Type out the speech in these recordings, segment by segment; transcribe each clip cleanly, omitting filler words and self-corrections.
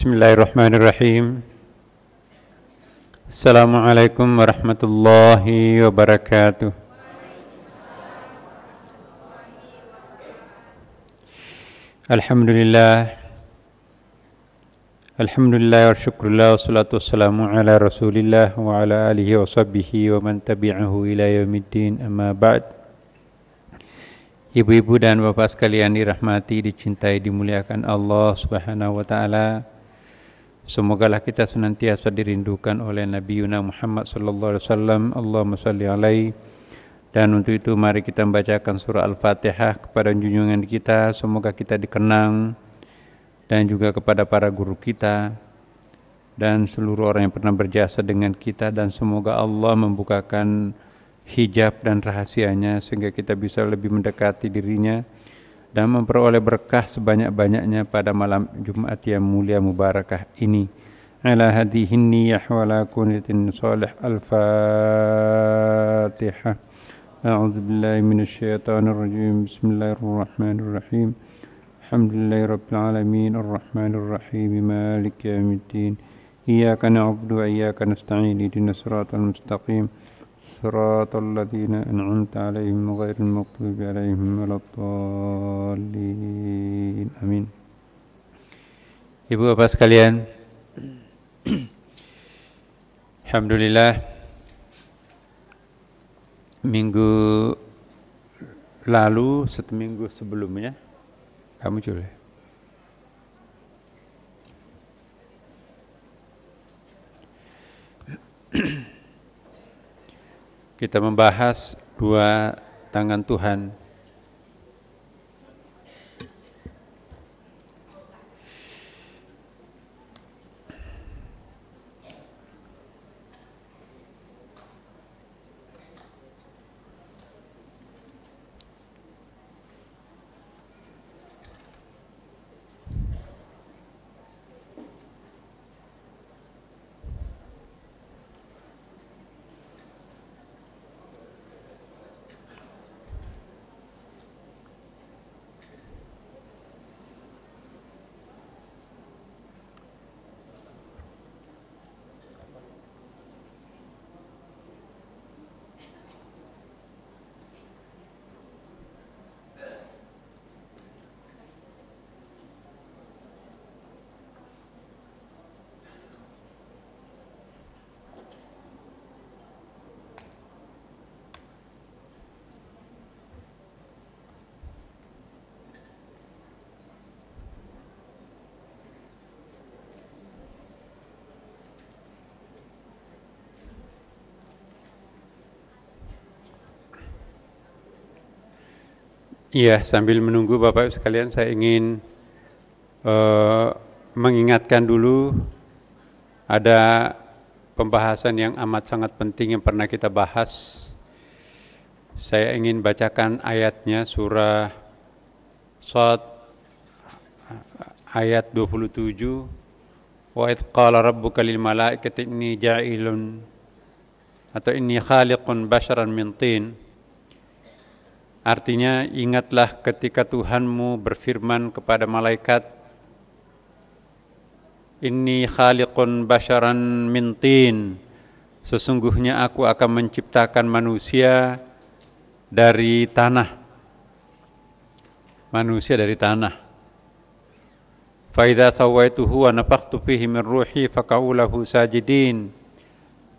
Bismillahirrahmanirrahim. Assalamualaikum warahmatullahi wabarakatuh. Alhamdulillah wa syukrulillah, wassalatu wassalamu ala rasulillah wa ala alihi wa sahbihi wa man tabi'ahu ila yaumiddin, amma ba'd. Ibu-ibu dan bapak sekalian dirahmati, dicintai, dimuliakan Allah Subhanahu wa taala. Semogalah kita senantiasa dirindukan oleh Nabi Muhammad sallallahu alaihi wasallam. Allahumma shalli alaihi. Dan untuk itu mari kita membacakan surah Al-Fatihah kepada junjungan kita. Semoga kita dikenang, dan juga kepada para guru kita dan seluruh orang yang pernah berjasa dengan kita, dan semoga Allah membukakan hijab dan rahasianya sehingga kita bisa lebih mendekati dirinya dan memperoleh berkah sebanyak-banyaknya pada malam Jumat yang mulia mubarakah ini. Ala hadihin niyah wa la kunitin salih. Al-Fatihah. A'udzu billahi minasyaitonir rajim. Bismillahirrahmanirrahim. Alhamdulillahi rabbil alamin, arrahmanir rahim, maliki yaumiddin. Iyyaka na'budu wa iyyaka nasta'in. Ihdinas siratal mustaqim. Siratal ladzina an'amta 'alaihim ghairil maghdubi 'alaihim waladdallin. Amin. Ibu bapak sekalian, alhamdulillah minggu lalu, satu minggu sebelumnya, kamu juga kita membahas dua tangan Tuhan. Iya, sambil menunggu Bapak sekalian, saya ingin mengingatkan dulu ada pembahasan yang amat sangat penting yang pernah kita bahas. Saya ingin bacakan ayatnya, surah Shad ayat 27. Wa idh qala rabbuka lil malaikati inni ja'ilun atau inni khaliqun basharan min tin. Artinya, ingatlah ketika Tuhanmu berfirman kepada malaikat, Inni khaliqun basharan min tin. Sesungguhnya aku akan menciptakan manusia dari tanah. Manusia dari tanah. Fa idza sawaituhu wa nafakhtu fihi min ruhi faqa'u lahu sajidin.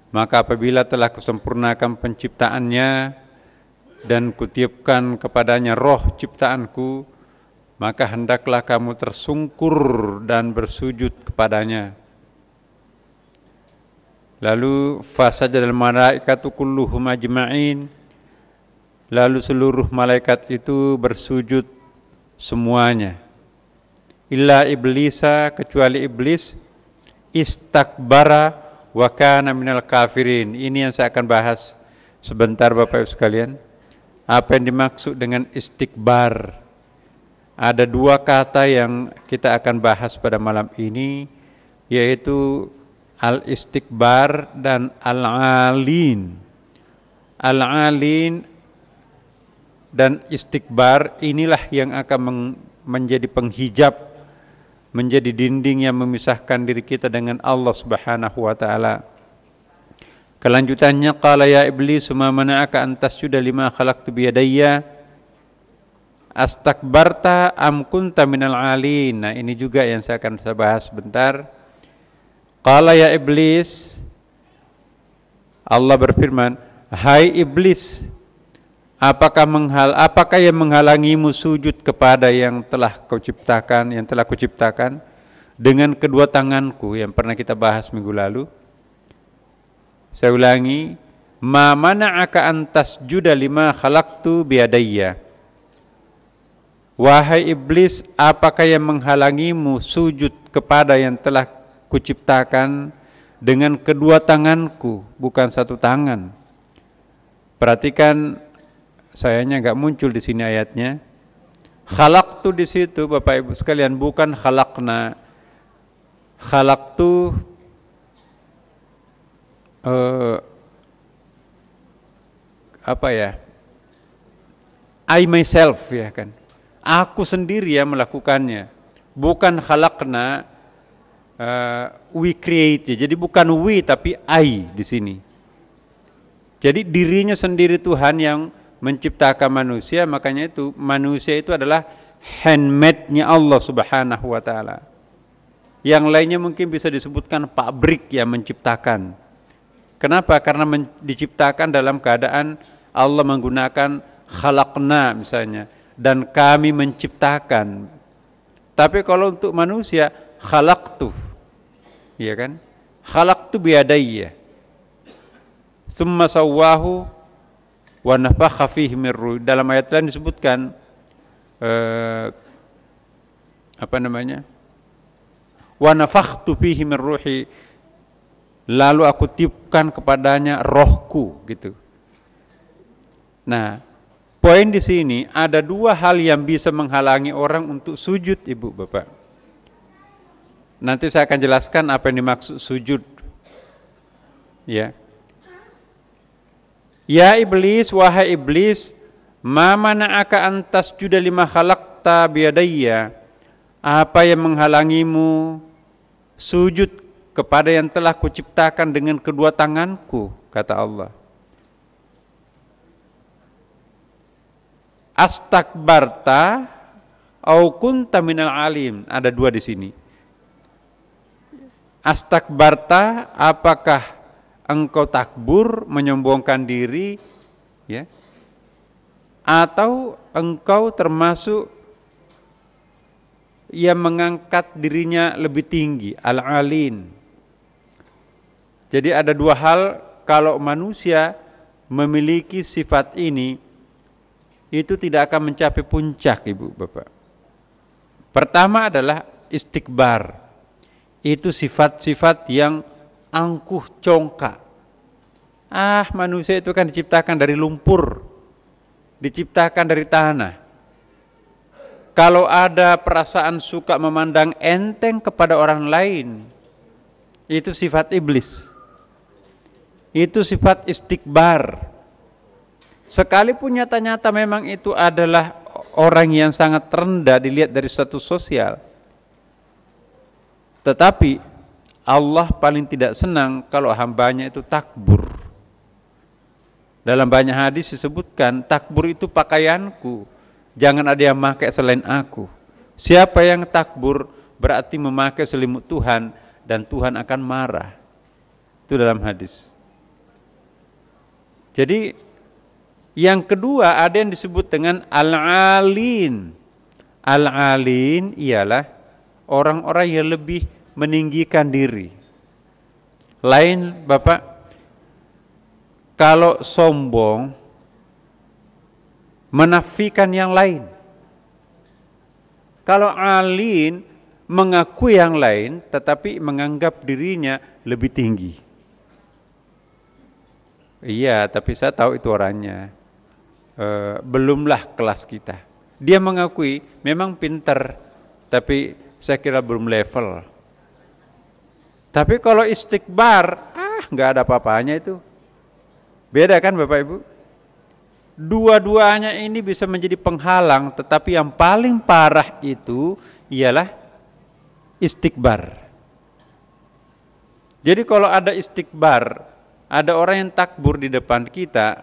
Maka apabila telah kusempurnakan penciptaannya dan kutiupkan kepadanya roh ciptaanku, maka hendaklah kamu tersungkur dan bersujud kepadanya. Lalu fasajadal malaikatu kulluhum ajma'in. Lalu seluruh malaikat itu bersujud semuanya. Illa iblisa, kecuali iblis, istakbara wa kana minal kafirin. Ini yang saya akan bahas sebentar Bapak Ibu sekalian. Apa yang dimaksud dengan istikbar? Ada dua kata yang kita akan bahas pada malam ini, yaitu al-istikbar dan al-alin. Al-alin dan istikbar inilah yang akan menjadi penghijab menjadi dinding yang memisahkan diri kita dengan Allah Subhanahu wa taala. Kelanjutannya, qala ya iblis ma mana'aka an tasjuda lima khalaqtu bi yadayya astakbarta am kunta minal alin. Nah, ini juga yang saya akan bahas sebentar. Qala ya iblis, Allah berfirman, hai iblis, apakah yang menghalangimu sujud kepada yang telah kuciptakan dengan kedua tanganku, yang pernah kita bahas minggu lalu. Saya ulangi, ma mana'aka an tasjuda lima khalaqtu biyadayya. Wahai iblis, apakah yang menghalangimu sujud kepada yang telah kuciptakan dengan kedua tanganku, bukan satu tangan. Perhatikan, sayangnya enggak muncul di sini ayatnya. Khalaqtu di situ Bapak Ibu sekalian bukan khalaqna. Khalaqtu I myself, ya kan, aku sendiri yang melakukannya, bukan khalaqna, we create. Jadi bukan we tapi I di sini. Jadi dirinya sendiri Tuhan yang menciptakan manusia, makanya itu manusia itu adalah handmade-nya Allah Subhanahu wa taala. Yang lainnya mungkin bisa disebutkan pabrik yang menciptakan. Kenapa? Karena diciptakan dalam keadaan Allah menggunakan khalaqna misalnya, dan kami menciptakan. Tapi kalau untuk manusia, khalaqtu, ya kan? Khalaqtu biyadayya, tsumma sawwahu wa nafakha fihi min ruh. Dalam ayat lain disebutkan wa nafakhtu fihi min ruhi, lalu aku tiupkan kepadanya rohku, gitu. Nah, poin di sini ada dua hal yang bisa menghalangi orang untuk sujud, Ibu Bapak. Nanti saya akan jelaskan apa yang dimaksud sujud. Ya. Ya iblis, wahai iblis, ma mana'aka an tasjuda lima khalaqta biyadayya. Apa yang menghalangimu sujud kepada yang telah kuciptakan dengan kedua tanganku, kata Allah. Astakbarta au kunta minal alim. Ada dua di sini. Astakbarta, apakah engkau takbur, menyombongkan diri, ya? Atau engkau termasuk yang mengangkat dirinya lebih tinggi, al-alin. Jadi ada dua hal, kalau manusia memiliki sifat ini, itu tidak akan mencapai puncak, Ibu Bapak. Pertama adalah istikbar. Itu sifat-sifat yang angkuh congkak. Manusia itu kan diciptakan dari lumpur, diciptakan dari tanah. Kalau ada perasaan suka memandang enteng kepada orang lain, itu sifat iblis. Itu sifat istikbar. Sekalipun nyata-nyata memang itu adalah orang yang sangat rendah dilihat dari status sosial, tetapi Allah paling tidak senang kalau hambanya itu takbur. Dalam banyak hadis disebutkan, takbur itu pakaianku, jangan ada yang memakai selain aku. Siapa yang takbur berarti memakai selimut Tuhan, dan Tuhan akan marah. Itu dalam hadis. Jadi yang kedua ada yang disebut dengan al-alin. Al-alin ialah orang-orang yang lebih meninggikan diri. Lain Bapak, kalau sombong menafikan yang lain. Kalau alin mengakui yang lain tetapi menganggap dirinya lebih tinggi. Iya, tapi saya tahu itu orangnya. Belumlah kelas kita. Dia mengakui memang pintar, tapi saya kira belum level. Tapi kalau istikbar, nggak ada apa-apanya itu. Beda kan Bapak Ibu? Dua-duanya ini bisa menjadi penghalang, tetapi yang paling parah itu ialah istikbar. Jadi kalau ada istikbar, ada orang yang takbur di depan kita,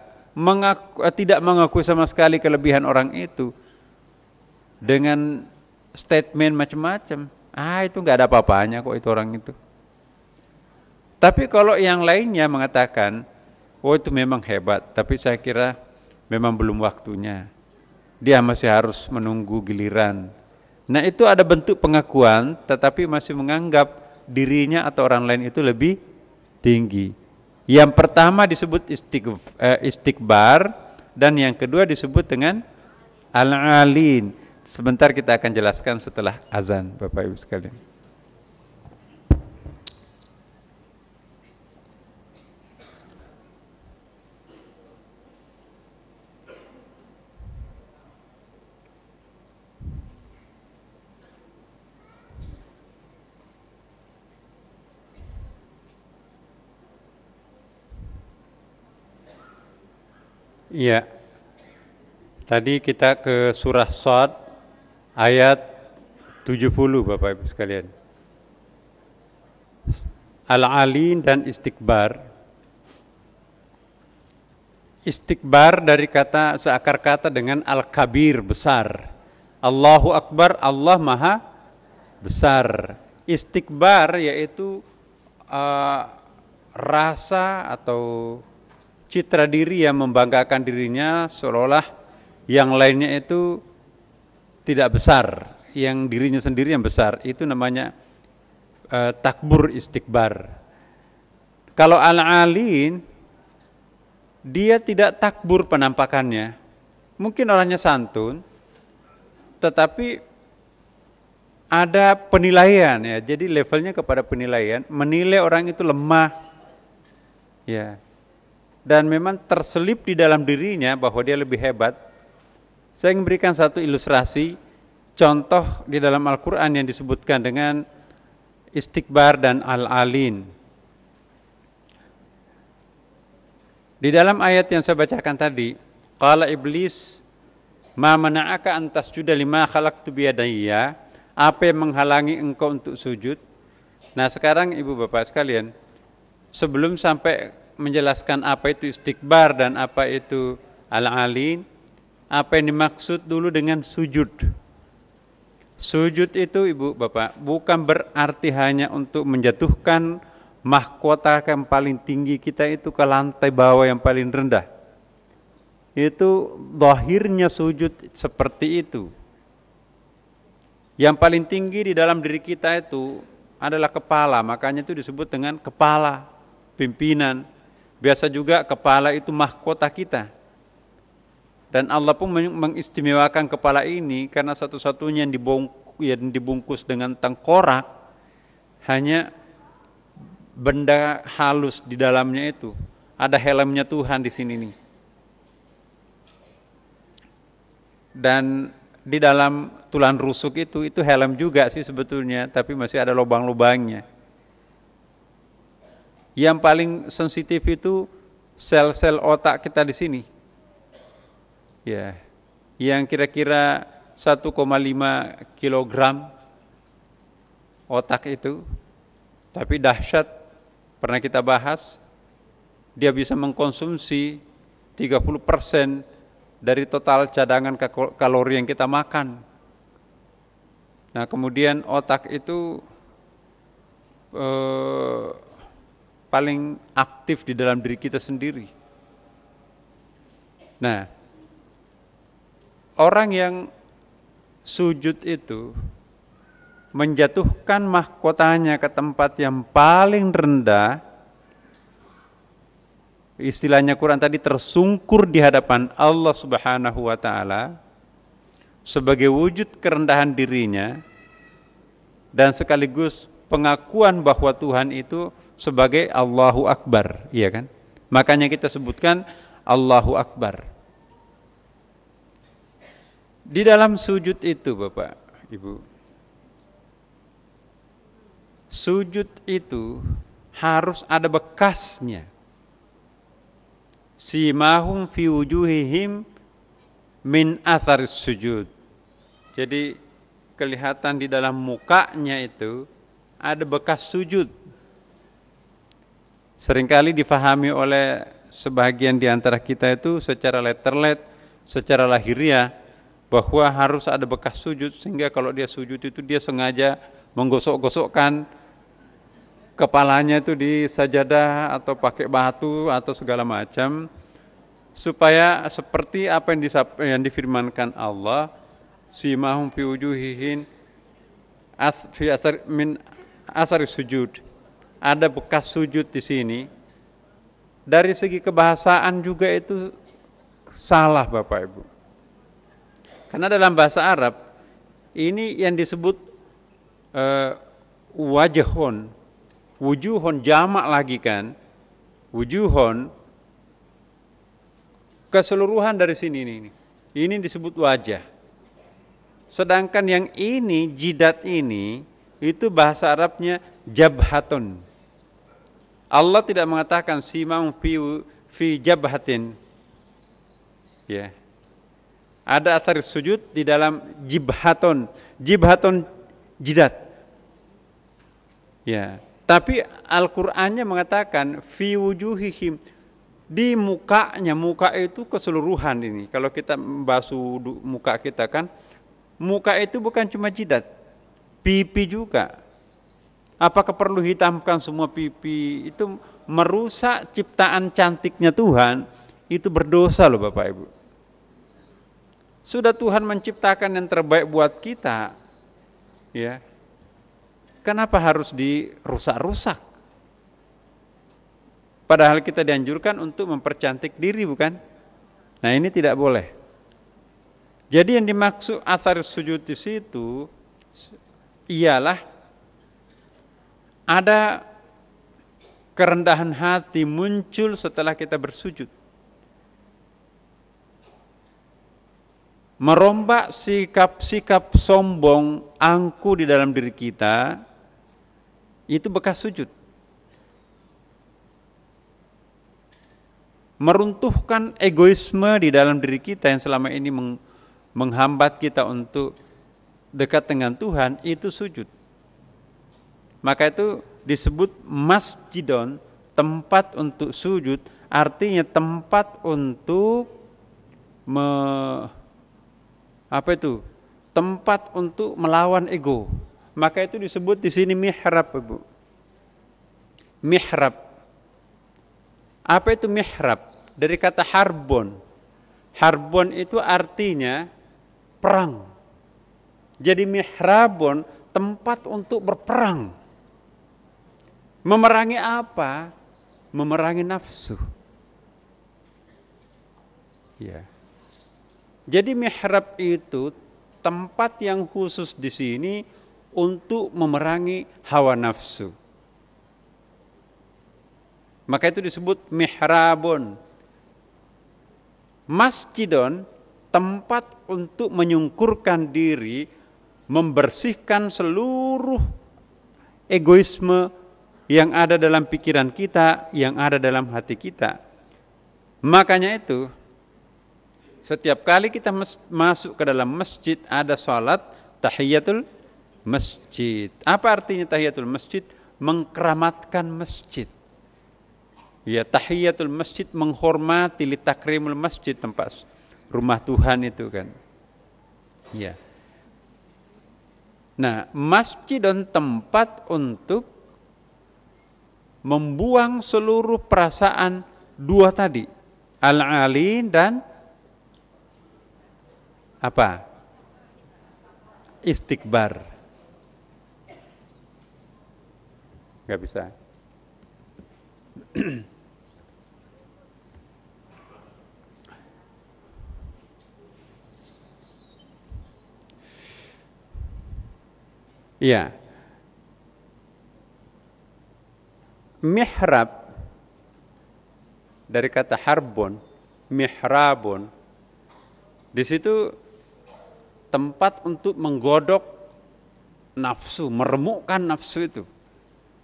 tidak mengakui sama sekali kelebihan orang itu dengan statement macam-macam, itu nggak ada apa-apanya kok itu orang itu. Tapi kalau yang lainnya mengatakan, oh itu memang hebat, tapi saya kira memang belum waktunya, dia masih harus menunggu giliran. Nah itu ada bentuk pengakuan, tetapi masih menganggap dirinya atau orang lain itu lebih tinggi. Yang pertama disebut istikbar, dan yang kedua disebut dengan al-alin. Sebentar kita akan jelaskan setelah azan, Bapak Ibu sekalian. Iya. Tadi kita ke surah Shad ayat 70 Bapak Ibu sekalian. Al-alin dan istikbar. Istikbar dari kata seakar kata dengan al-kabir, besar. Allahu Akbar, Allah Maha besar. Istikbar yaitu rasa atau citra diri yang membanggakan dirinya seolah-olah yang lainnya itu tidak besar, yang dirinya sendiri yang besar. Itu namanya takbur istikbar. Kalau al-alin, dia tidak takbur penampakannya. Mungkin orangnya santun, tetapi ada penilaian ya. Jadi levelnya kepada penilaian, menilai orang itu lemah. Ya. Dan memang terselip di dalam dirinya bahwa dia lebih hebat. Saya ingin berikan satu ilustrasi, contoh di dalam Al-Quran yang disebutkan dengan istikbar dan al-alin. Di dalam ayat yang saya bacakan tadi, qala iblis, ma mana'aka an tasjuda lima khalaqtu biyadayya, apa yang menghalangi engkau untuk sujud? Nah sekarang ibu bapak sekalian, sebelum sampai menjelaskan apa itu istikbar dan apa itu al-alin, apa yang dimaksud dulu dengan sujud. Sujud itu ibu bapak bukan berarti hanya untuk menjatuhkan mahkota yang paling tinggi kita itu ke lantai bawah yang paling rendah. Itu zahirnya sujud seperti itu. Yang paling tinggi di dalam diri kita itu adalah kepala, makanya itu disebut dengan kepala, pimpinan. Biasa juga kepala itu mahkota kita. Dan Allah pun mengistimewakan kepala ini karena satu-satunya yang dibungkus dengan tengkorak hanya benda halus di dalamnya itu. Ada helmnya Tuhan di sini nih. Dan di dalam tulang rusuk itu helm juga sih sebetulnya, tapi masih ada lubang-lubangnya. Yang paling sensitif itu sel-sel otak kita di sini. Ya, yang kira-kira 1,5 kilogram otak itu, tapi dahsyat, pernah kita bahas, dia bisa mengkonsumsi 30% dari total cadangan kalori yang kita makan. Nah kemudian otak itu paling aktif di dalam diri kita sendiri. Nah, orang yang sujud itu menjatuhkan mahkotanya ke tempat yang paling rendah, istilahnya Quran tadi tersungkur di hadapan Allah Subhanahu wa taala sebagai wujud kerendahan dirinya dan sekaligus pengakuan bahwa Tuhan itu sebagai Allahu Akbar, iya kan? Makanya kita sebutkan Allahu Akbar. Di dalam sujud itu Bapak, Ibu, sujud itu harus ada bekasnya. Simahum fi wujuhihim min atharis sujud. Jadi kelihatan di dalam mukanya itu ada bekas sujud. Seringkali difahami oleh sebagian di antara kita itu secara letterlet, secara lahiriah, bahwa harus ada bekas sujud, sehingga kalau dia sujud itu dia sengaja menggosok-gosokkan kepalanya itu di sajadah atau pakai batu atau segala macam, supaya seperti apa yang difirmankan Allah, simahum fi wujuhihim fi asar min asari sujud. Ada bekas sujud di sini. Dari segi kebahasaan juga itu salah Bapak Ibu. Karena dalam bahasa Arab ini yang disebut wajhun, wujuhun jamak lagi kan, wujuhun keseluruhan dari sini ini. Ini disebut wajah. Sedangkan yang ini jidat ini itu bahasa Arabnya jabhatun. Allah tidak mengatakan simam fi jabhatin. Ya. Ada asar sujud di dalam jibhaton. Jibhaton jidat. Ya. Tapi Al-Qur'annya mengatakan fi wujuhihim, di mukanya. Muka itu keseluruhan ini. Kalau kita membasuh muka kita kan, muka itu bukan cuma jidat, pipi juga. Apakah perlu hitamkan semua pipi? Itu merusak ciptaan cantiknya Tuhan. Itu berdosa loh Bapak Ibu. Sudah Tuhan menciptakan yang terbaik buat kita, ya. Kenapa harus dirusak-rusak? Padahal kita dianjurkan untuk mempercantik diri, bukan? Nah, ini tidak boleh. Jadi yang dimaksud asar sujud di situ ialah ada kerendahan hati muncul setelah kita bersujud. Merombak sikap-sikap sombong, angku di dalam diri kita, itu bekas sujud. Meruntuhkan egoisme di dalam diri kita yang selama ini menghambat kita untuk dekat dengan Tuhan, itu sujud. Maka itu disebut masjidon, tempat untuk sujud, artinya tempat untuk tempat untuk melawan ego. Maka itu disebut di sini mihrab, Ibu. Mihrab. Apa itu mihrab? Dari kata harbon. Harbon itu artinya perang. Jadi mihrabon, tempat untuk berperang. Memerangi apa? Memerangi nafsu. Ya. Jadi mihrab itu tempat yang khusus di sini untuk memerangi hawa nafsu. Maka itu disebut mihrabun. Masjidon, tempat untuk menyungkurkan diri, membersihkan seluruh egoisme yang ada dalam pikiran kita, yang ada dalam hati kita. Makanya itu, setiap kali kita masuk ke dalam masjid, ada salat tahiyatul masjid. Apa artinya tahiyatul masjid? Mengkeramatkan masjid. Ya, tahiyatul masjid, menghormati, litakrimul masjid, tempat rumah Tuhan itu kan. Ya. Nah, masjid dan tempat untuk membuang seluruh perasaan dua tadi, al-alin dan apa? Istikbar. Gak bisa. Iya. Mihrab dari kata harbon, mihrabun. Di situ tempat untuk menggodok nafsu, meremukkan nafsu itu.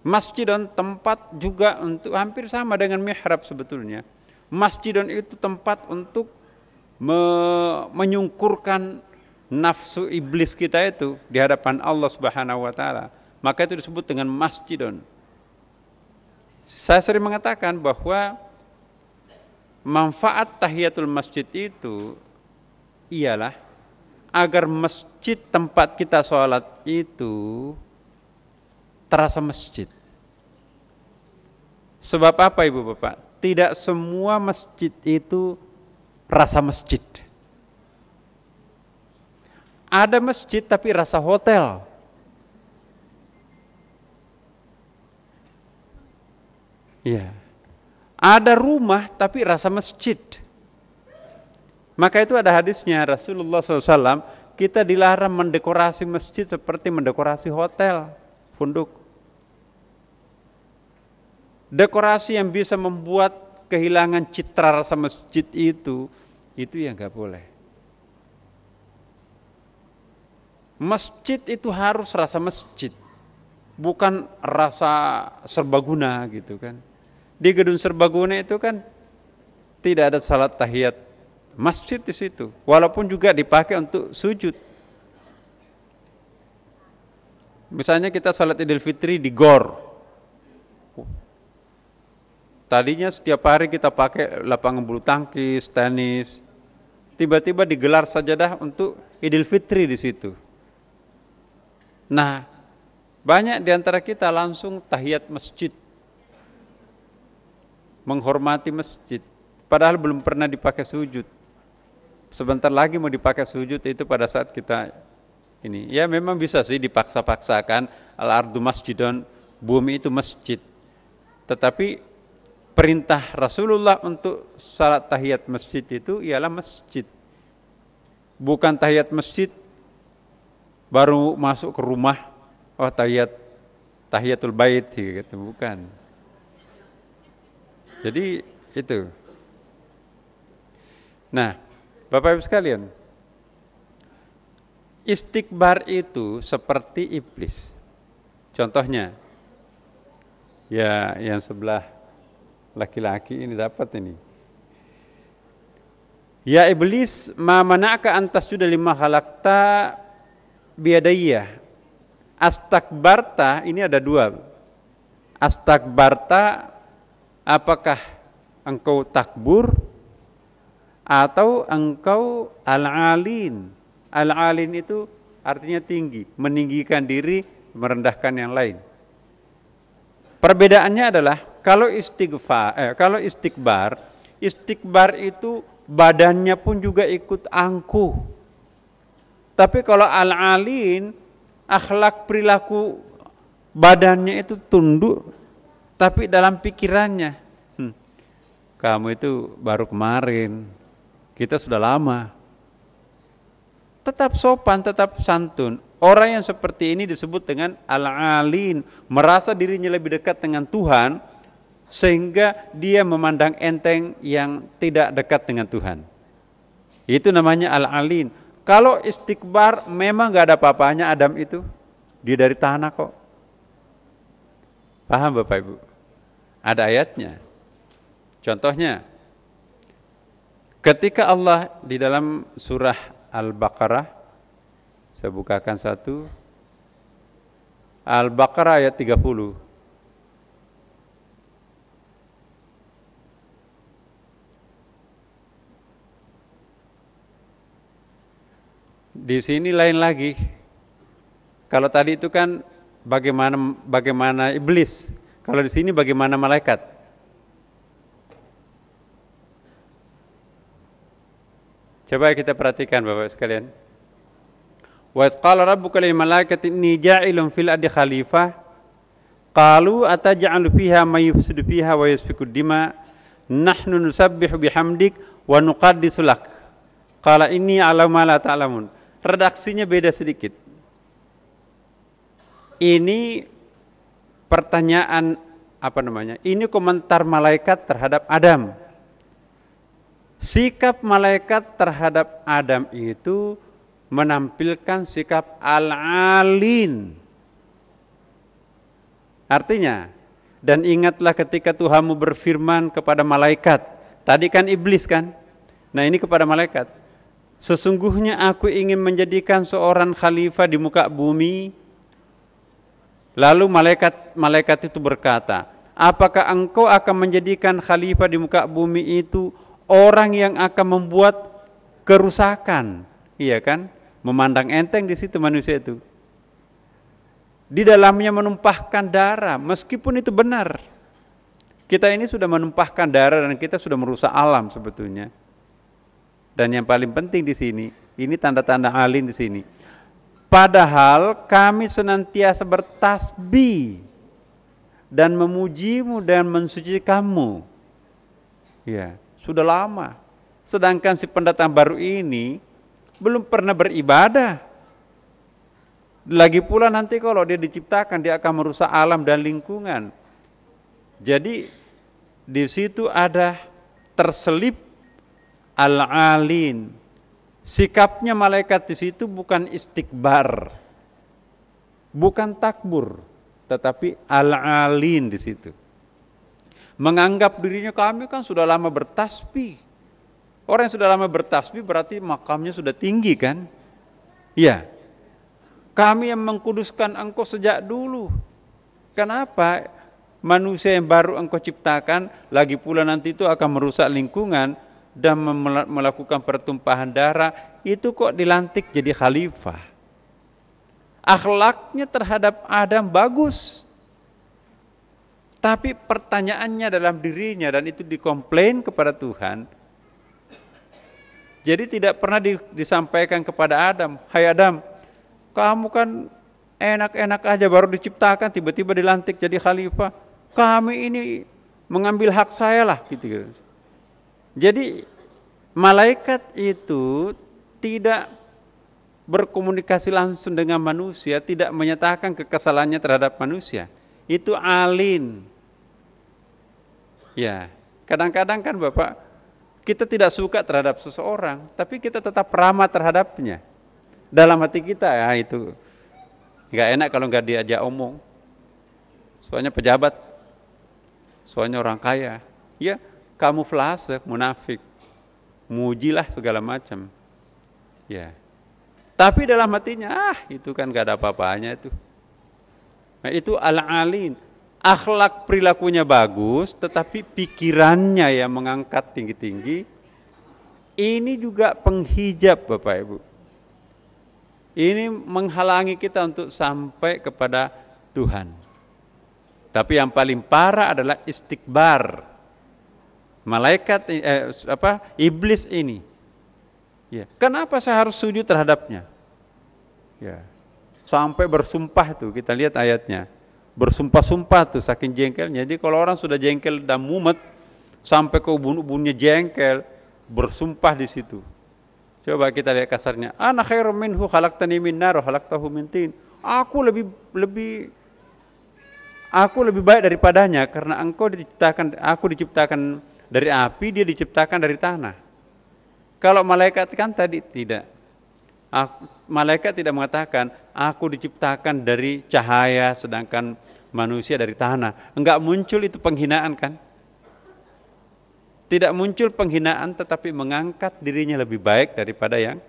Masjidon, tempat juga untuk, hampir sama dengan mihrab sebetulnya. Masjidon itu tempat untuk menyungkurkan nafsu iblis kita itu di hadapan Allah Subhanahu wa taala, maka itu disebut dengan masjidun. Saya sering mengatakan bahwa manfaat tahiyatul masjid itu ialah agar masjid tempat kita sholat itu terasa masjid. Sebab apa Ibu Bapak? Tidak semua masjid itu rasa masjid. Ada masjid tapi rasa hotel. Iya. Ada rumah tapi rasa masjid. Maka itu ada hadisnya Rasulullah SAW, kita dilarang mendekorasi masjid seperti mendekorasi hotel, funduk. Dekorasi yang bisa membuat kehilangan citra rasa masjid itu yang nggak boleh. Masjid itu harus rasa masjid, bukan rasa serbaguna gitu kan. Di gedung serbaguna itu kan tidak ada salat tahiyat masjid di situ, walaupun juga dipakai untuk sujud. Misalnya kita salat Idul Fitri di gor. Tadinya setiap hari kita pakai lapangan bulu tangkis, tenis. Tiba-tiba digelar sajadah untuk Idul Fitri di situ. Nah, banyak di antara kita langsung tahiyat masjid, menghormati masjid, padahal belum pernah dipakai sujud. Sebentar lagi mau dipakai sujud itu pada saat kita ini. Ya memang bisa sih dipaksa-paksakan, al-ardu masjidun, bumi itu masjid. Tetapi perintah Rasulullah untuk salat tahiyat masjid itu ialah masjid. Bukan tahiyat masjid baru masuk ke rumah, oh tahiyatul bait gitu, bukan. Jadi itu. Nah, Bapak Ibu sekalian, istikbar itu seperti iblis. Contohnya, ya yang sebelah laki-laki ini dapat ini. Ya iblis, ma mana'aka antas sudah lima khalaqta biadayya. Astakbarta, ini ada dua. Astakbarta, apakah engkau takbur atau engkau al-alin. Al-alin itu artinya tinggi, meninggikan diri, merendahkan yang lain. Perbedaannya adalah kalau istikbar itu badannya pun juga ikut angkuh. Tapi kalau al-alin, akhlak perilaku badannya itu tunduk, tapi dalam pikirannya, kamu itu baru kemarin, kita sudah lama. Tetap sopan, tetap santun. Orang yang seperti ini disebut dengan al-alin, merasa dirinya lebih dekat dengan Tuhan, sehingga dia memandang enteng yang tidak dekat dengan Tuhan. Itu namanya al-alin. Kalau istikbar memang gak ada apa-apanya Adam itu, dia dari tanah kok. Paham Bapak Ibu? Ada ayatnya. Contohnya, ketika Allah di dalam surah Al-Baqarah, saya bukakan satu, Al-Baqarah ayat 30. Di sini lain lagi. Kalau tadi itu kan bagaimana iblis. Kalau di sini bagaimana malaikat. Coba kita perhatikan Bapak sekalian. Wa qala rabbuka lil malaikati inni ja'ilun fil ardi khalifah. Qalu ataj'alu fiha may yufsidu fiha wa yasfiku dima. Nahnu nusabbihu bihamdik wa nuqaddisu lak. Qala inni a'lamu ma la ta'lamun. Redaksinya beda sedikit. Ini pertanyaan Ini komentar malaikat terhadap Adam. Sikap malaikat terhadap Adam itu menampilkan sikap al-alin. Artinya, dan ingatlah ketika Tuhanmu berfirman kepada malaikat. Tadi kan iblis kan? Nah ini kepada malaikat. Sesungguhnya aku ingin menjadikan seorang khalifah di muka bumi. Lalu malaikat itu berkata, apakah engkau akan menjadikan khalifah di muka bumi itu orang yang akan membuat kerusakan? Iya kan? Memandang enteng di situ manusia itu. Di dalamnya menumpahkan darah, meskipun itu benar. Kita ini sudah menumpahkan darah dan kita sudah merusak alam sebetulnya. Dan yang paling penting di sini, ini tanda-tanda alin di sini. Padahal kami senantiasa bertasbih dan memujimu dan mensucikanmu. Ya, sudah lama. Sedangkan si pendatang baru ini belum pernah beribadah. Lagi pula nanti kalau dia diciptakan, dia akan merusak alam dan lingkungan. Jadi di situ ada terselip al-alin. Sikapnya malaikat di situ bukan istikbar, bukan takbur, tetapi al-alin di situ. Menganggap dirinya, kami kan sudah lama bertasbih. Orang yang sudah lama bertasbih berarti makamnya sudah tinggi kan? Iya. Kami yang mengkuduskan engkau sejak dulu. Kenapa manusia yang baru engkau ciptakan lagi pula nanti itu akan merusak lingkungan dan melakukan pertumpahan darah, itu kok dilantik jadi khalifah? Akhlaknya terhadap Adam bagus, tapi pertanyaannya dalam dirinya, dan itu dikomplain kepada Tuhan. Jadi tidak pernah disampaikan kepada Adam, hai Adam, kamu kan enak-enak aja baru diciptakan, tiba-tiba dilantik jadi khalifah. Kami ini mengambil hak saya lah, gitu. Jadi malaikat itu tidak berkomunikasi langsung dengan manusia, tidak menyatakan kekesalannya terhadap manusia. Itu alin. Ya, kadang-kadang kan Bapak, kita tidak suka terhadap seseorang, tapi kita tetap ramah terhadapnya. Dalam hati kita, ya itu nggak enak kalau nggak diajak omong. Soalnya pejabat, soalnya orang kaya, ya kamuflase, munafik, mujilah segala macam. Ya, tapi dalam hatinya, itu kan nggak ada apa-apanya itu. Nah, itu al-alin. Akhlak perilakunya bagus, tetapi pikirannya yang mengangkat tinggi-tinggi. Ini juga penghijab Bapak Ibu. Ini menghalangi kita untuk sampai kepada Tuhan. Tapi yang paling parah adalah istikbar. Malaikat iblis ini. Ya, kenapa saya harus sujud terhadapnya? Ya. Sampai bersumpah tuh, kita lihat ayatnya. Bersumpah-sumpah tuh saking jengkelnya. Jadi kalau orang sudah jengkel dan mumet sampai ke ubun-ubunnya jengkel, bersumpah di situ. Coba kita lihat kasarnya. Ana khairum minhu khalaqtani min nar wa khalaqtahu min tin. Aku lebih baik daripadanya karena aku diciptakan dari api, dia diciptakan dari tanah. Kalau malaikat kan tadi tidak. Malaikat tidak mengatakan aku diciptakan dari cahaya sedangkan manusia dari tanah. Enggak muncul itu penghinaan kan? Tidak muncul penghinaan, tetapi mengangkat dirinya lebih baik daripada yang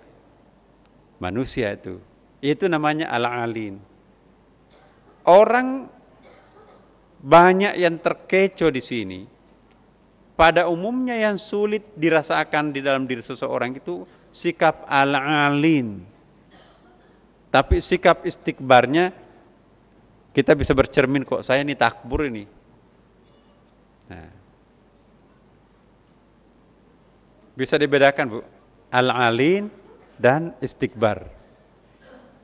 manusia itu. Itu namanya al-alin. Orang banyak yang terkecoh di sini. Pada umumnya yang sulit dirasakan di dalam diri seseorang itu sikap al-alin. Tapi sikap istikbarnya kita bisa bercermin, kok saya ini takbur ini. Nah, bisa dibedakan Bu, al-alin dan istikbar.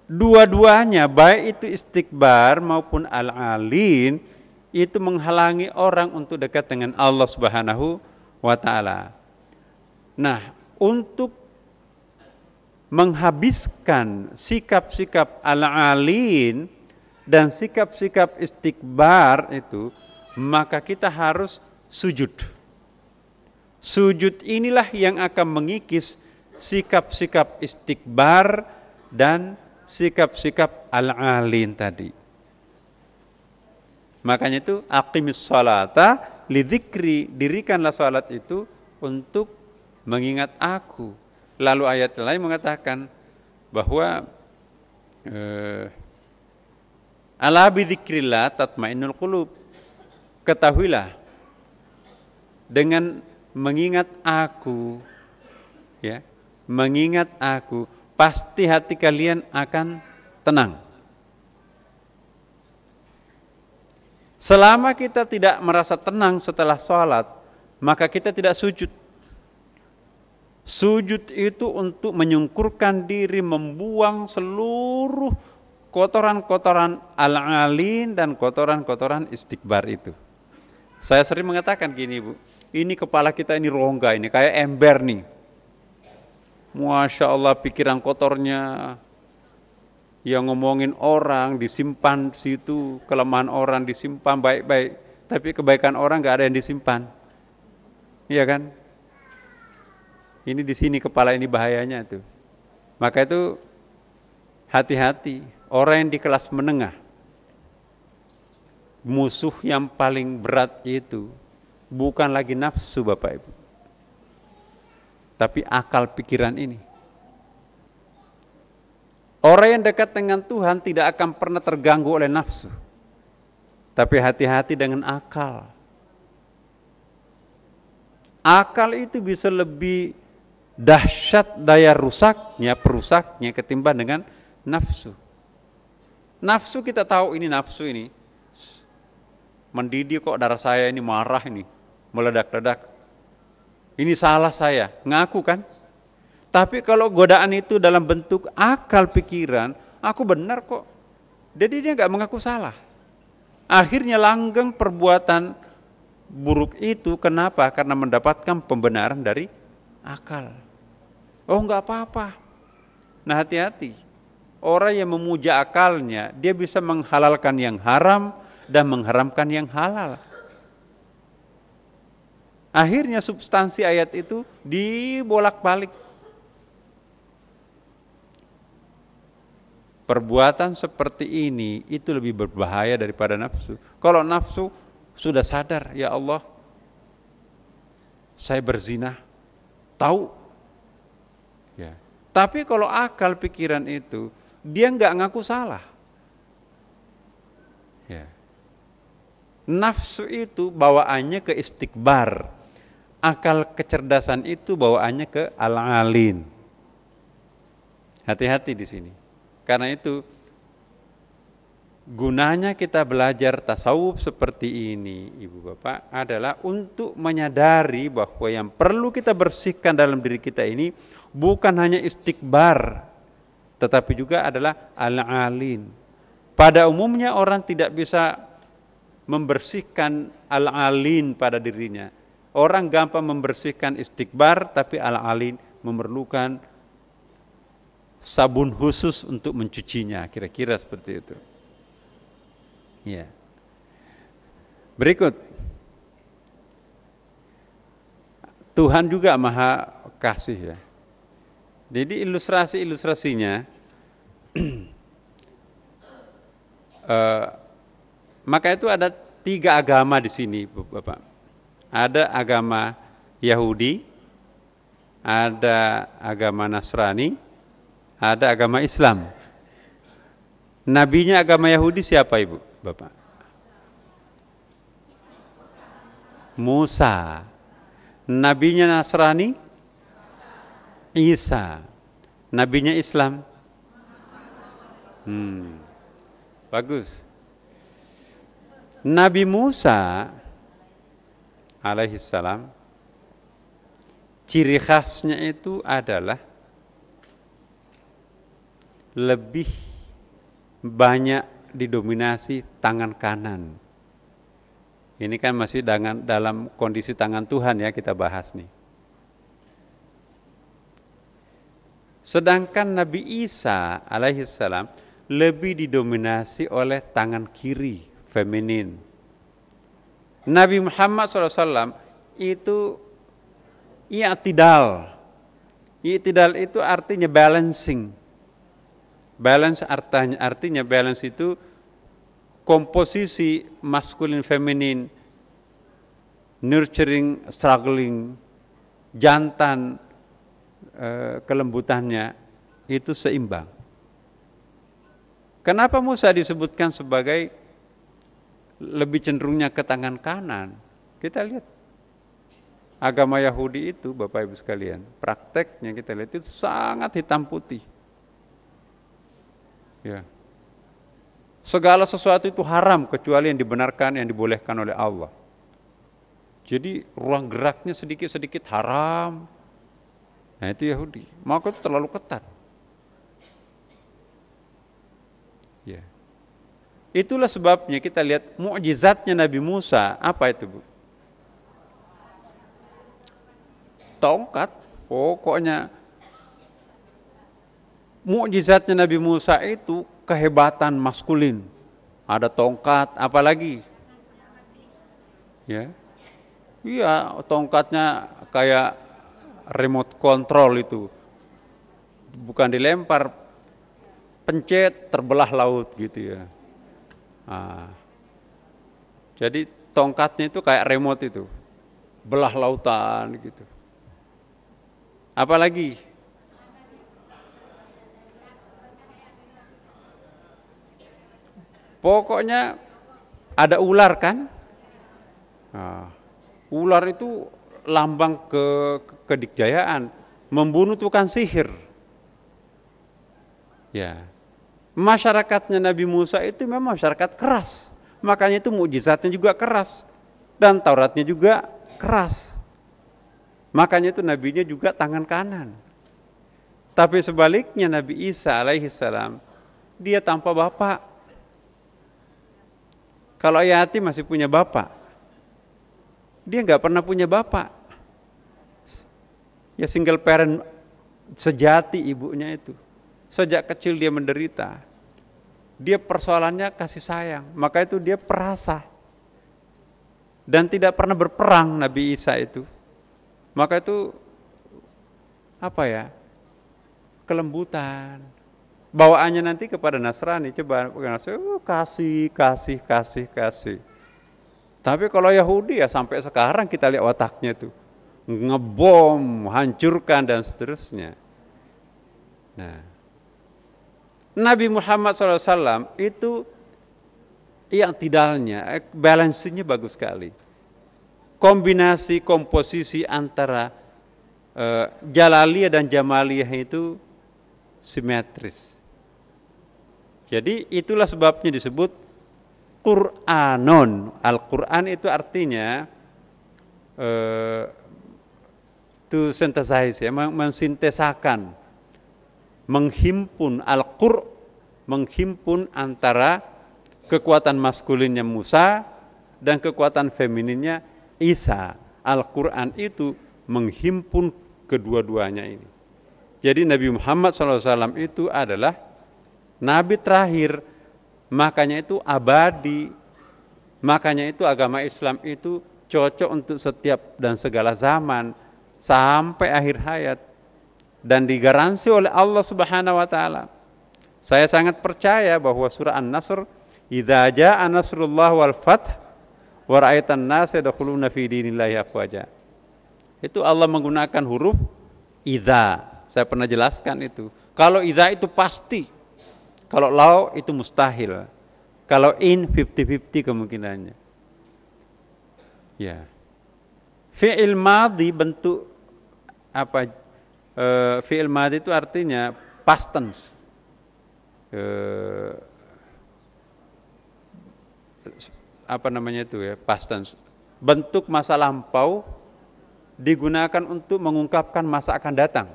Dua-duanya, baik itu istikbar maupun al-alin, itu menghalangi orang untuk dekat dengan Allah Subhanahu wa ta'ala. Nah, untuk menghabiskan sikap-sikap al-alin dan sikap-sikap istikbar itu, maka kita harus sujud. Sujud inilah yang akan mengikis sikap-sikap istikbar dan sikap-sikap al-alin tadi. Makanya itu aqimis sholata lidzikri, dirikanlah salat itu untuk mengingat aku. Lalu ayat lain mengatakan bahwa ala bidzikrillah tatmainnul qulub. Ketahuilah dengan mengingat aku, ya, mengingat aku, pasti hati kalian akan tenang. Selama kita tidak merasa tenang setelah sholat, maka kita tidak sujud. Sujud itu untuk menyungkurkan diri, membuang seluruh kotoran-kotoran al-alin dan kotoran-kotoran istikbar itu. Saya sering mengatakan gini, Bu, ini kepala kita ini rongga ini, kayak ember nih. Masya Allah, pikiran kotornya, yang ngomongin orang disimpan situ, kelemahan orang disimpan baik-baik, tapi kebaikan orang gak ada yang disimpan. Iya kan? Ini di sini kepala ini bahayanya tuh. Maka itu hati-hati, orang yang di kelas menengah, musuh yang paling berat itu bukan lagi nafsu Bapak Ibu, tapi akal pikiran ini. Orang yang dekat dengan Tuhan tidak akan pernah terganggu oleh nafsu, tapi hati-hati dengan akal. Akal itu bisa lebih dahsyat daya rusaknya, perusaknya ketimbang dengan nafsu. Nafsu kita tahu ini nafsu ini mendidih, kok darah saya ini marah ini, meledak-ledak. Ini salah saya, ngaku kan? Tapi kalau godaan itu dalam bentuk akal pikiran, aku benar kok. Jadi dia nggak mengaku salah. Akhirnya langgeng perbuatan buruk itu, kenapa? Karena mendapatkan pembenaran dari akal. Oh nggak apa-apa. Nah hati-hati. Orang yang memuja akalnya, dia bisa menghalalkan yang haram dan mengharamkan yang halal. Akhirnya substansi ayat itu dibolak-balik. Perbuatan seperti ini itu lebih berbahaya daripada nafsu. Kalau nafsu sudah sadar, ya Allah, saya berzina, tahu. Ya. Tapi kalau akal pikiran itu, dia nggak ngaku salah. Ya. Nafsu itu bawaannya ke istikbar, akal kecerdasan itu bawaannya ke al-alin. Hati-hati di sini. Karena itu gunanya kita belajar tasawuf seperti ini, Ibu Bapak, adalah untuk menyadari bahwa yang perlu kita bersihkan dalam diri kita ini bukan hanya istikbar, tetapi juga adalah al-alin. Pada umumnya orang tidak bisa membersihkan al-alin pada dirinya. Orang gampang membersihkan istikbar, tapi al-alin memerlukan sabun khusus untuk mencucinya, kira-kira seperti itu. Ya. Berikut, Tuhan juga maha kasih ya. Jadi ilustrasinya, maka itu ada 3 agama di sini, Bapak. Ada agama Yahudi, ada agama Nasrani, ada agama Islam. Nabinya agama Yahudi siapa, Ibu, Bapak? Musa. Nabinya Nasrani? Isa. Nabinya Islam? Bagus. Nabi Musa alaihissalam, ciri khasnya itu adalah lebih banyak didominasi tangan kanan. Ini kan masih dalam kondisi tangan Tuhan ya kita bahas nih. Sedangkan Nabi Isa alaihissalam lebih didominasi oleh tangan kiri, feminin. Nabi Muhammad SAW itu i'tidal. I'tidal itu artinya balancing. Balance artinya balance itu komposisi maskulin feminin, nurturing, struggling, jantan, kelembutannya itu seimbang. Kenapa Musa disebutkan sebagai lebih cenderungnya ke tangan kanan? Kita lihat agama Yahudi itu, Bapak Ibu sekalian, prakteknya kita lihat itu sangat hitam putih. Ya. Segala sesuatu itu haram kecuali yang dibenarkan, yang dibolehkan oleh Allah. Jadi ruang geraknya sedikit-sedikit haram. Nah itu Yahudi, maka itu terlalu ketat. Ya. Itulah sebabnya kita lihat mukjizatnya Nabi Musa, apa itu Bu? Tongkat, pokoknya mukjizatnya Nabi Musa itu kehebatan maskulin. Ada tongkat, apalagi? Ya. Iya, tongkatnya kayak remote control itu. Bukan dilempar, pencet terbelah laut gitu ya. Nah, jadi tongkatnya itu kayak remote itu. Belah lautan gitu. Apalagi? Pokoknya ada ular kan? Nah, ular itu lambang kedikjayaan, membunuh itu kan sihir. Ya. Masyarakatnya Nabi Musa itu memang masyarakat keras. Makanya itu mukjizatnya juga keras dan Tauratnya juga keras. Makanya itu nabinya juga tangan kanan. Tapi sebaliknya Nabi Isa alaihi salam dia tanpa bapak. Kalau yatim masih punya bapak. Dia nggak pernah punya bapak. Ya single parent sejati ibunya itu. Sejak kecil dia menderita. Dia persoalannya kasih sayang. Maka itu dia perasa. Dan tidak pernah berperang Nabi Isa itu. Maka itu apa ya? Kelembutan. Bawaannya nanti kepada Nasrani. Coba kasih. Tapi kalau Yahudi ya sampai sekarang kita lihat wataknya tuh. Ngebom, hancurkan dan seterusnya. Nah, Nabi Muhammad SAW itu yang tidalnya, balansinya bagus sekali. Kombinasi komposisi antara Jalaliyah dan Jamaliyah itu simetris. Jadi itulah sebabnya disebut Qur'anon. Al-Quran itu artinya to synthesize ya, mensintesakan, menghimpun Al-Qur, menghimpun antara kekuatan maskulinnya Musa dan kekuatan femininnya Isa. Al-Quran itu menghimpun kedua-duanya ini. Jadi Nabi Muhammad SAW itu adalah Nabi terakhir, makanya itu abadi, makanya itu agama Islam itu cocok untuk setiap dan segala zaman sampai akhir hayat dan digaransi oleh Allah Subhanahu wa taala. Saya sangat percaya bahwa surah An-Nasr, idza jaa nasrullah wal fath wa ra'aitan nas yadkhuluna fi dinillahi afwaja. Itu Allah menggunakan huruf idza. Saya pernah jelaskan itu. Kalau idza itu pasti. Kalau law itu mustahil. Kalau in 50-50 kemungkinannya. Ya. Fi'il madhi bentuk apa? Fi'il madhi itu artinya past tense. Apa namanya itu ya? Past tense. Bentuk masa lampau digunakan untuk mengungkapkan masa akan datang.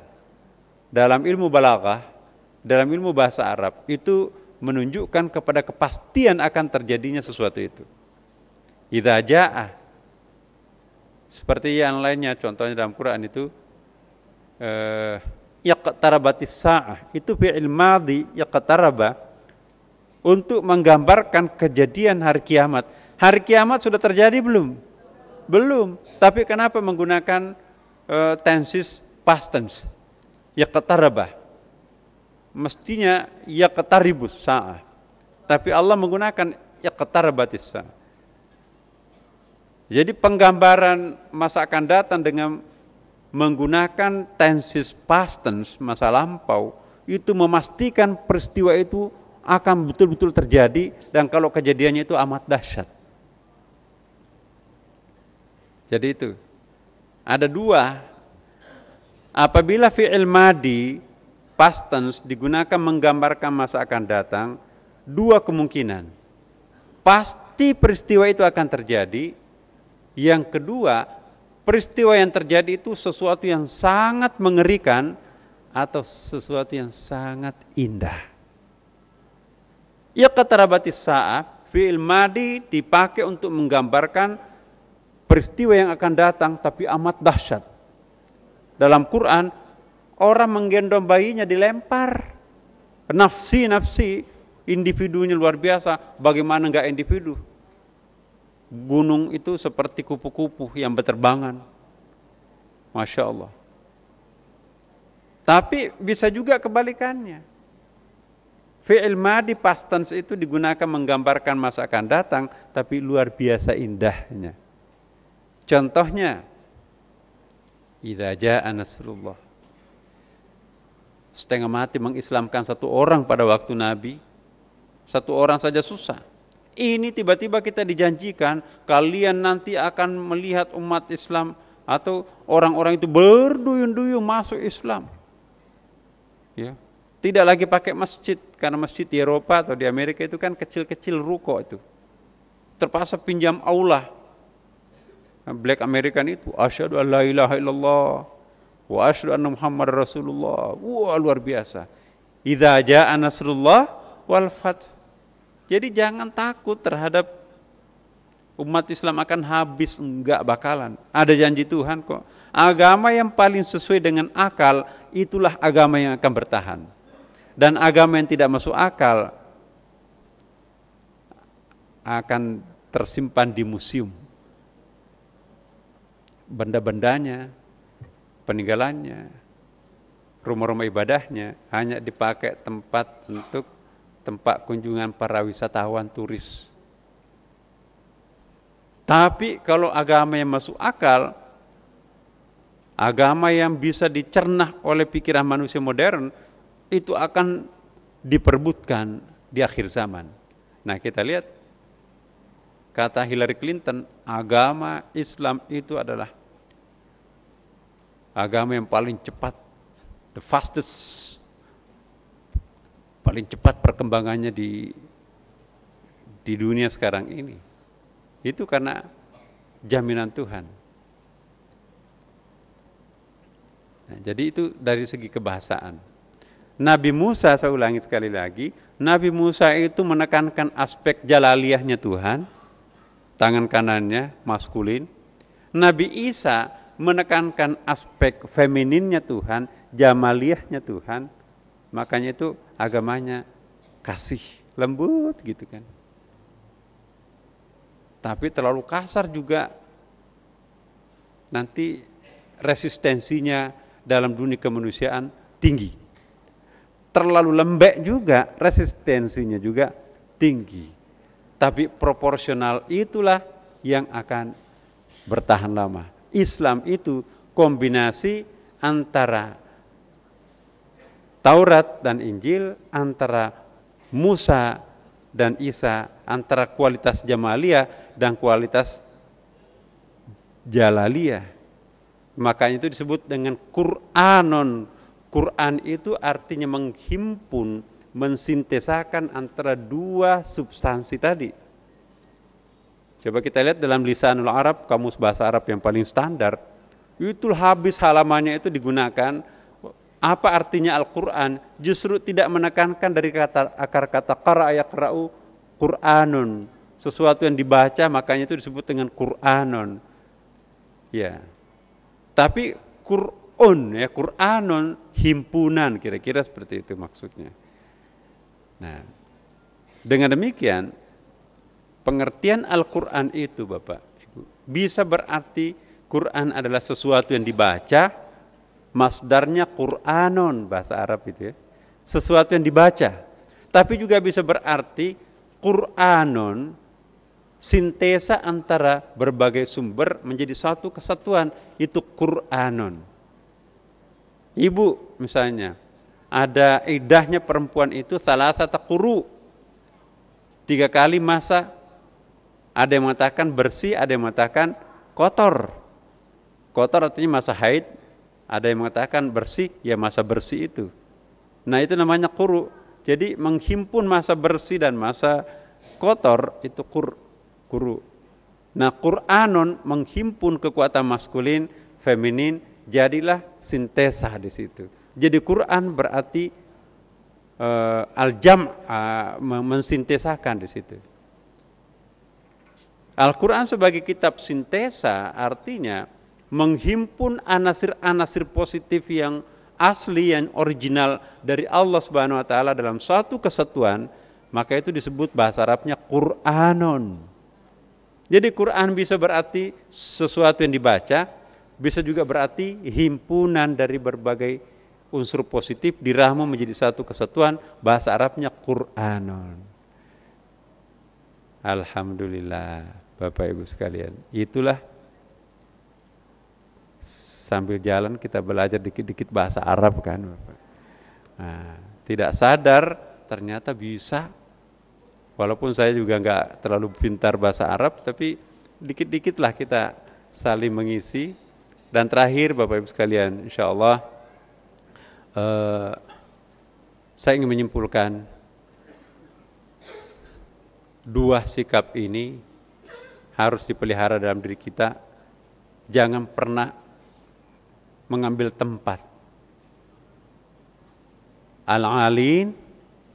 Dalam ilmu balaghah, dalam ilmu bahasa Arab itu menunjukkan kepada kepastian akan terjadinya sesuatu itu. Idza jaa, seperti yang lainnya, contohnya dalam Quran itu yaqtarabatis sa'ah, itu fi'il madhi yaqtaraba untuk menggambarkan kejadian hari kiamat. Hari kiamat sudah terjadi belum? Belum. Tapi kenapa menggunakan tenses past tense? Yaqtaraba. Mestinya yaqtaribus sa'ah. Tapi Allah menggunakan yaqtarabatis sa'ah. Jadi penggambaran masa akan datang dengan menggunakan tenses past tense, masa lampau, itu memastikan peristiwa itu akan betul-betul terjadi, dan kalau kejadiannya itu amat dahsyat. Jadi itu ada dua, apabila fi'il madi past tense digunakan menggambarkan masa akan datang, dua kemungkinan, pasti peristiwa itu akan terjadi. Yang kedua, peristiwa yang terjadi itu sesuatu yang sangat mengerikan atau sesuatu yang sangat indah. Iqtarabatis sa'ah, fi'il madi dipakai untuk menggambarkan peristiwa yang akan datang tapi amat dahsyat. Dalam Quran, orang menggendong bayinya dilempar. Nafsi, individunya luar biasa. Bagaimana enggak individu? Gunung itu seperti kupu-kupu yang berterbangan. Masya Allah. Tapi bisa juga kebalikannya. Fi'il madi past tense itu digunakan menggambarkan masa akan datang, tapi luar biasa indahnya. Contohnya, idza jaa nasrullah. Setengah mati mengislamkan satu orang pada waktu Nabi. Satu orang saja susah. Ini tiba-tiba kita dijanjikan, kalian nanti akan melihat umat Islam atau orang-orang itu berduyun-duyun masuk Islam. Ya. Tidak lagi pakai masjid, karena masjid di Eropa atau di Amerika itu kan kecil-kecil ruko itu. Terpaksa pinjam aula. Black American itu, asyhadu an la ilaha illallah wa asyhadu anna Muhammad Rasulullah. Wah, luar biasa. Idza jaa nasrullah wal fath. Jadi jangan takut terhadap umat Islam akan habis, enggak bakalan. Ada janji Tuhan kok. Agama yang paling sesuai dengan akal, itulah agama yang akan bertahan. Dan agama yang tidak masuk akal akan tersimpan di museum. Benda-bendanya, peninggalannya, rumah-rumah ibadahnya hanya dipakai tempat untuk tempat kunjungan para wisatawan turis. Tapi kalau agama yang masuk akal, agama yang bisa dicerna oleh pikiran manusia modern, itu akan diperbutkan di akhir zaman. Nah, kita lihat kata Hillary Clinton, agama Islam itu adalah agama yang paling cepat, the fastest, paling cepat perkembangannya di dunia sekarang ini. Itu karena jaminan Tuhan. Nah, jadi itu dari segi kebahasaan. Nabi Musa, saya ulangi sekali lagi, Nabi Musa itu menekankan aspek jalaliyahnya Tuhan, tangan kanannya maskulin. Nabi Isa menekankan aspek femininnya Tuhan, jamaliyahnya Tuhan. Makanya itu agamanya kasih, lembut gitu kan. Tapi terlalu kasar juga nanti resistensinya dalam dunia kemanusiaan tinggi. Terlalu lembek juga resistensinya juga tinggi. Tapi proporsional itulah yang akan bertahan lama. Islam itu kombinasi antara Taurat dan Injil, antara Musa dan Isa, antara kualitas jamaliyah dan kualitas jalaliyah. Makanya itu disebut dengan Qur'anon. Quran itu artinya menghimpun, mensintesakan antara dua substansi tadi. Coba kita lihat dalam Lisanul Arab, kamus bahasa Arab yang paling standar, itu habis halamannya itu digunakan. Apa artinya Al-Quran? Justru tidak menekankan dari akar kata qara'a yaqra'u Qur'anun, sesuatu yang dibaca, makanya itu disebut dengan Qur'anon. Ya. Tapi Qur'un, ya, Qur'anon, himpunan, kira-kira seperti itu maksudnya. Nah, dengan demikian pengertian Al-Quran itu, Bapak Ibu, bisa berarti Quran adalah sesuatu yang dibaca. Masdarnya Qur'anon, bahasa Arab itu ya, sesuatu yang dibaca. Tapi juga bisa berarti Qur'anon, sintesa antara berbagai sumber menjadi satu kesatuan, itu Qur'anon. Ibu misalnya, ada iddahnya perempuan itu salasata quru, 3 kali masa. Ada yang mengatakan bersih, ada yang mengatakan kotor. Kotor artinya masa haid, ada yang mengatakan bersih, ya masa bersih itu. Nah itu namanya quru. Jadi menghimpun masa bersih dan masa kotor itu quru. Nah Qur'anun menghimpun kekuatan maskulin, feminin, jadilah sintesa di situ. Jadi Quran berarti al-jam', mensintesakan di situ. Al-Quran sebagai kitab sintesa artinya menghimpun anasir-anasir positif yang asli, yang original dari Allah Subhanahu wa taala dalam satu kesatuan, maka itu disebut bahasa Arabnya Qur'anun. Jadi Quran bisa berarti sesuatu yang dibaca, bisa juga berarti himpunan dari berbagai unsur positif diramu menjadi satu kesatuan, bahasa Arabnya Qur'anun. Alhamdulillah. Bapak Ibu sekalian, itulah sambil jalan kita belajar dikit-dikit bahasa Arab kan Bapak. Nah, tidak sadar ternyata bisa. Walaupun saya juga nggak terlalu pintar bahasa Arab, tapi dikit-dikitlah kita saling mengisi. Dan terakhir Bapak Ibu sekalian, insya Allah saya ingin menyimpulkan 2 sikap ini harus dipelihara dalam diri kita. Jangan pernah mengambil tempat al-alin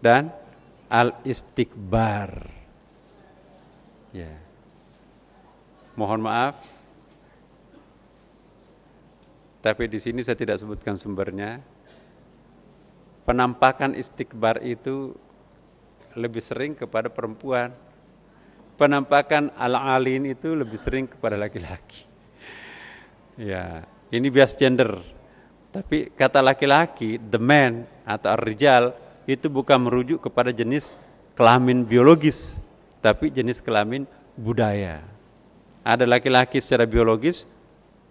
dan al-istikbar. Ya. Mohon maaf, tapi di sini saya tidak sebutkan sumbernya. Penampakan istikbar itu lebih sering kepada perempuan. Penampakan al-alin itu lebih sering kepada laki-laki. Ya, ini bias gender. Tapi kata laki-laki, the man atau ar-rijal, itu bukan merujuk kepada jenis kelamin biologis, tapi jenis kelamin budaya. Ada laki-laki secara biologis,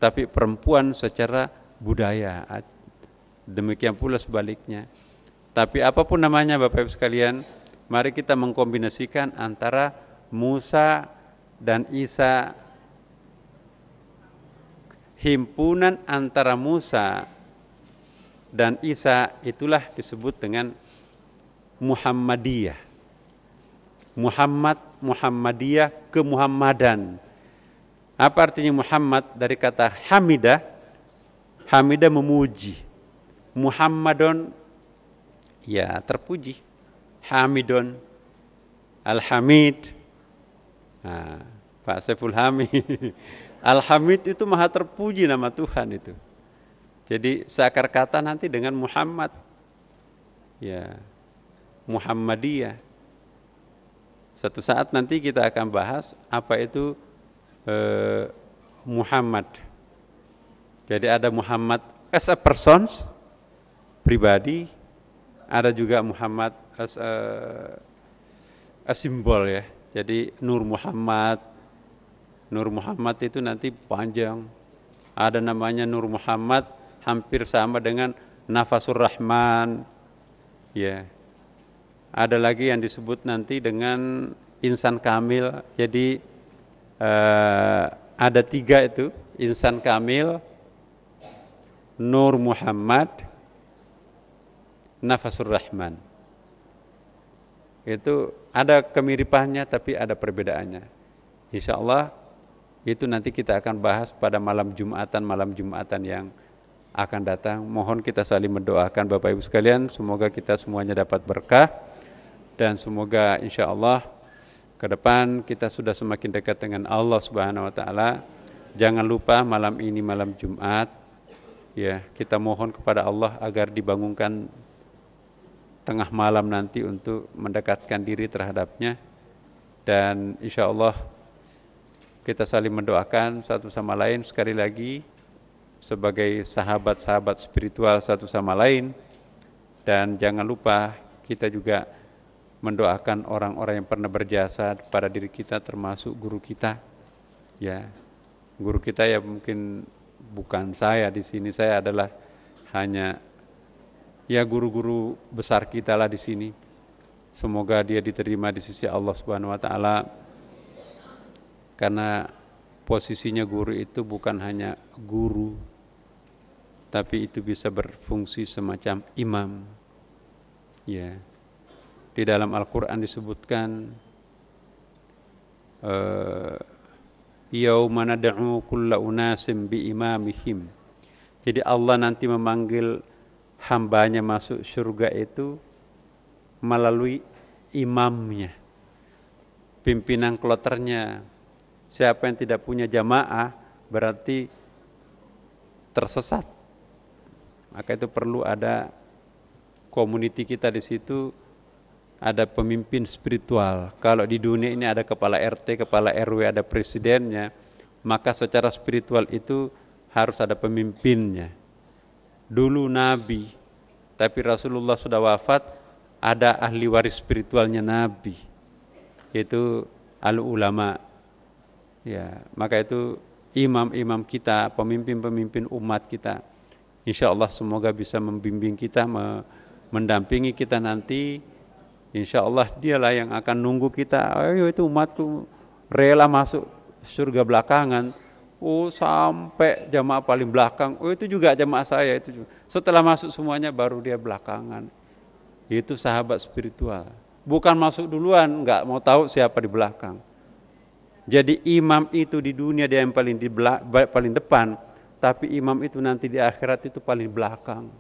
tapi perempuan secara budaya. Demikian pula sebaliknya. Tapi apapun namanya Bapak Ibu sekalian, mari kita mengkombinasikan antara Musa dan Isa. Himpunan antara Musa dan Isa itulah disebut dengan Muhammadiyah. Muhammadiyah, kemuhammadan. Apa artinya Muhammad? Dari kata hamidah. Hamidah memuji. Muhammadun, ya terpuji. Hamidun, al-hamid. Nah, Pak Saiful Hamid. Al-Hamid itu maha terpuji nama Tuhan itu. Jadi seakar kata nanti dengan Muhammad. Ya, Muhammadiyah. Satu saat nanti kita akan bahas apa itu Muhammad. Jadi ada Muhammad as a person, pribadi. Ada juga Muhammad as a simbol ya. Jadi Nur Muhammad itu nanti panjang. Ada namanya Nur Muhammad, hampir sama dengan Nafasur Rahman. Ya. Ada lagi yang disebut nanti dengan insan kamil. Jadi ada 3 itu, insan kamil, Nur Muhammad, Nafasur Rahman. Itu ada kemiripannya tapi ada perbedaannya. Insya Allah itu nanti kita akan bahas pada malam Jumatan yang akan datang. Mohon kita saling mendoakan Bapak Ibu sekalian, semoga kita semuanya dapat berkah dan semoga insya Allah ke depan kita sudah semakin dekat dengan Allah Subhanahu wa taala. Jangan lupa malam ini malam Jumat, ya, kita mohon kepada Allah agar dibangunkan tengah malam nanti untuk mendekatkan diri terhadapnya, dan insya Allah kita saling mendoakan satu sama lain sekali lagi sebagai sahabat-sahabat spiritual satu sama lain. Dan jangan lupa kita juga mendoakan orang-orang yang pernah berjasa pada diri kita, termasuk guru kita. Ya, guru kita ya mungkin bukan saya di sini, saya adalah hanya ya guru-guru besar kita lah di sini. Semoga dia diterima di sisi Allah Subhanahu wa taala. Karena posisinya guru itu bukan hanya guru, tapi itu bisa berfungsi semacam imam. Ya. Di dalam Al-Qur'an disebutkan yauma nad'u kulla unasim bi imamihim. Jadi Allah nanti memanggil hambanya masuk surga itu melalui imamnya, pimpinan kloternya. Siapa yang tidak punya jamaah berarti tersesat. Maka itu perlu ada community kita di situ, ada pemimpin spiritual. Kalau di dunia ini ada kepala RT, kepala RW, ada presidennya, maka secara spiritual itu harus ada pemimpinnya. Dulu Nabi, tapi Rasulullah sudah wafat, ada ahli waris spiritualnya Nabi, yaitu al-ulama. Ya, maka itu imam-imam kita, pemimpin-pemimpin umat kita, insya Allah semoga bisa membimbing kita, mendampingi kita nanti. Insya Allah dialah yang akan nunggu kita. Ayo itu umatku rela masuk surga belakangan. Oh sampai jamaah paling belakang. Oh itu juga jamaah saya itu juga. Setelah masuk semuanya baru dia belakangan. Itu sahabat spiritual. Bukan masuk duluan, nggak mau tahu siapa di belakang. Jadi imam itu di dunia dia yang paling depan, tapi imam itu nanti di akhirat itu paling belakang.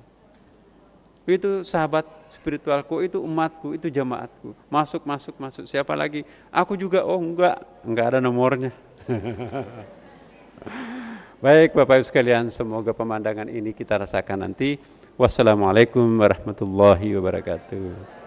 Itu sahabat spiritualku, itu umatku, itu jamaatku. Masuk. Siapa lagi? Aku juga. Oh enggak ada nomornya. Baik Bapak Ibu sekalian, semoga pemandangan ini kita rasakan nanti. Wassalamualaikum warahmatullahi wabarakatuh.